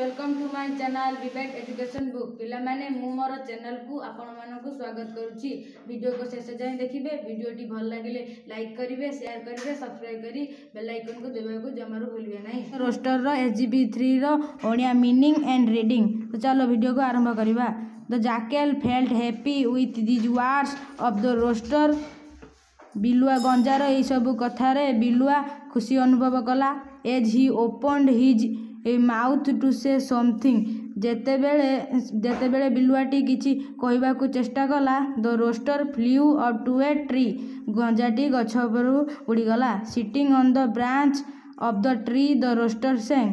Welcome to my channel Vivek education book पिला माने मु मोर चैनल को आपण मानकु स्वागत करूची। वीडियो को शेष जाए देखिए। वीडियोटी भल लगे लाइक करेंगे, शेयर करेंगे, सब्सक्राइब करी बेल आइकन को देबा जमारू भूलिए नहीं। रोस्टर रो SGP3 रो ओडिया मीनिंग एंड रीडिंग। तो चलो वीडियो को आरंभ करवा। The jackal felt happy with these words of the rooster. बिलुआ गंजार यही सब कथार बिलुआ खुशी अनुभव कला। As he opened his mouth to say something. जेतेबेले बिलुआटी किछि कहबाकू चेष्टा कला। The rooster flew up to a tree. गंजाटी गछ उपरू उड़ीगला। Sitting on the branch of the tree the roster sang.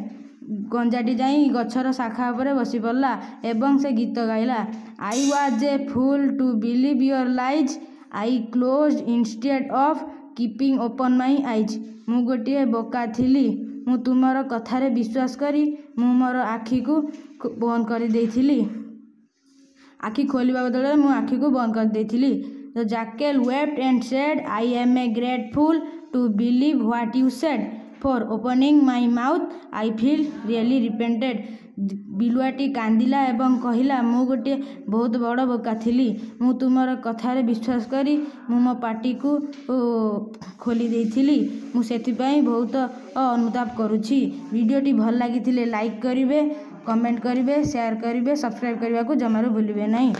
गंजाटी जाई गछर शाखा उपरे बसी पड़ला एवं से गीत गाइला। I was a fool to believe your lies. I closed instead of keeping open my eyes. मु गोटे बोका थिली, मु तुमर कथारे विश्वास करी मु मोर आखि को बंद कर देइथिली। आखि खोलिबा बदले मु आखि को बंद कर देइथिली। The jackal wept and said I am a grateful to believe what you said. For opening my mouth I feel really repented. बिलुआटी कांदिला एवं कहिला मु गोटे बहुत बड़ बोका थिली, मु तुमर कथारे विश्वास करी मु मो पाटी को खोली देइथिली। मु सेथिपाई बहुत अनुताप करुछि। वीडियोटी भल लागिथिले लाइक करिवे, कमेंट करिवे, शेयर करिवे, सब्सक्राइब करने को जमारू भूलिबे नहीं।